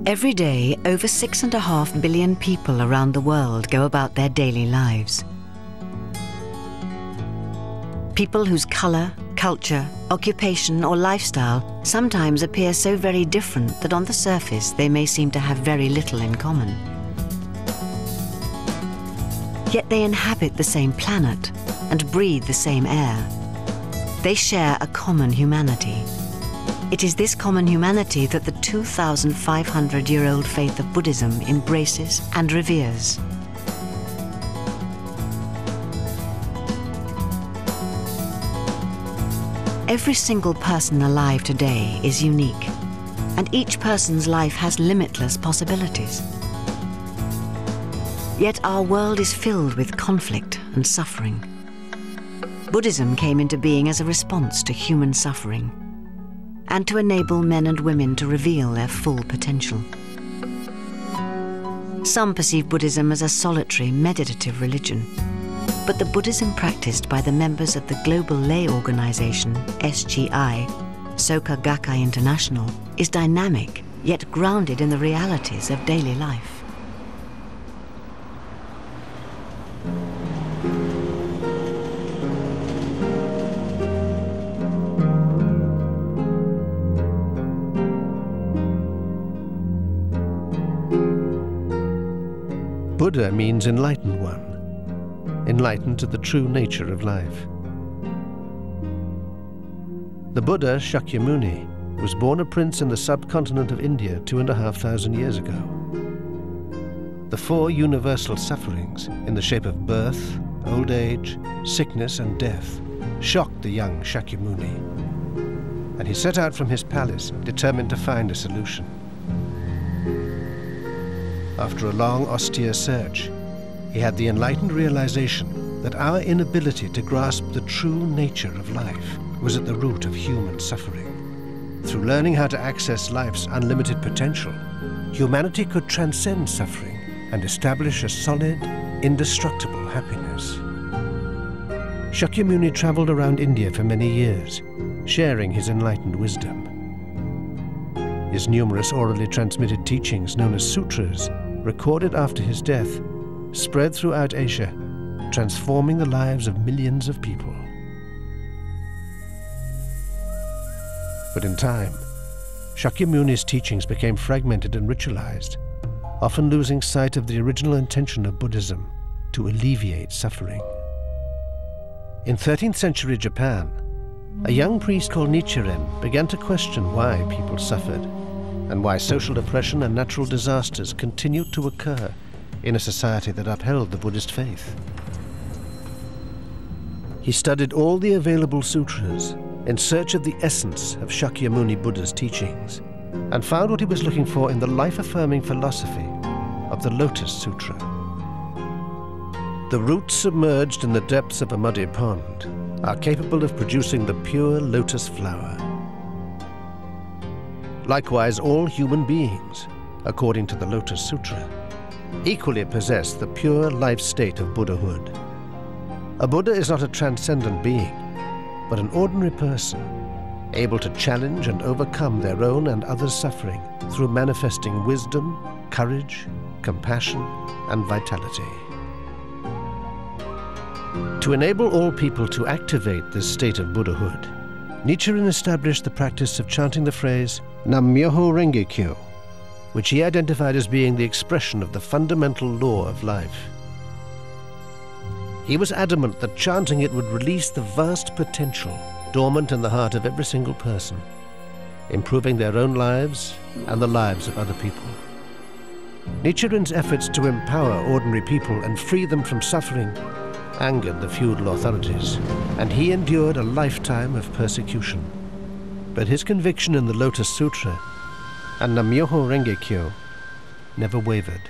Every day, over 6.5 billion people around the world go about their daily lives. People whose color, culture, occupation or lifestyle sometimes appear so very different that on the surface they may seem to have very little in common. Yet they inhabit the same planet and breathe the same air. They share a common humanity. It is this common humanity that the 2,500-year-old faith of Buddhism embraces and reveres. Every single person alive today is unique, and each person's life has limitless possibilities. Yet our world is filled with conflict and suffering. Buddhism came into being as a response to human suffering, and to enable men and women to reveal their full potential. Some perceive Buddhism as a solitary, meditative religion, but the Buddhism practiced by the members of the global lay organization, SGI, Soka Gakkai International, is dynamic, yet grounded in the realities of daily life. Buddha means enlightened one, enlightened to the true nature of life. The Buddha, Shakyamuni, was born a prince in the subcontinent of India 2,500 years ago. The four universal sufferings in the shape of birth, old age, sickness and death shocked the young Shakyamuni, and he set out from his palace determined to find a solution. After a long, austere search, he had the enlightened realization that our inability to grasp the true nature of life was at the root of human suffering. Through learning how to access life's unlimited potential, humanity could transcend suffering and establish a solid, indestructible happiness. Shakyamuni traveled around India for many years, sharing his enlightened wisdom. His numerous orally transmitted teachings, known as sutras, recorded after his death, spread throughout Asia, transforming the lives of millions of people. But in time, Shakyamuni's teachings became fragmented and ritualized, often losing sight of the original intention of Buddhism to alleviate suffering. In 13th century Japan, a young priest called Nichiren began to question why people suffered, and why social oppression and natural disasters continued to occur in a society that upheld the Buddhist faith. He studied all the available sutras in search of the essence of Shakyamuni Buddha's teachings, and found what he was looking for in the life-affirming philosophy of the Lotus Sutra. The roots submerged in the depths of a muddy pond are capable of producing the pure lotus flower. Likewise, all human beings, according to the Lotus Sutra, equally possess the pure life state of Buddhahood. A Buddha is not a transcendent being, but an ordinary person, able to challenge and overcome their own and others' suffering through manifesting wisdom, courage, compassion, and vitality. To enable all people to activate this state of Buddhahood, Nichiren established the practice of chanting the phrase Nam-myoho Renge-kyo, which he identified as being the expression of the fundamental law of life. He was adamant that chanting it would release the vast potential dormant in the heart of every single person, improving their own lives and the lives of other people. Nichiren's efforts to empower ordinary people and free them from suffering angered the feudal authorities, and he endured a lifetime of persecution. But his conviction in the Lotus Sutra and Nam-myoho Renge-kyo never wavered.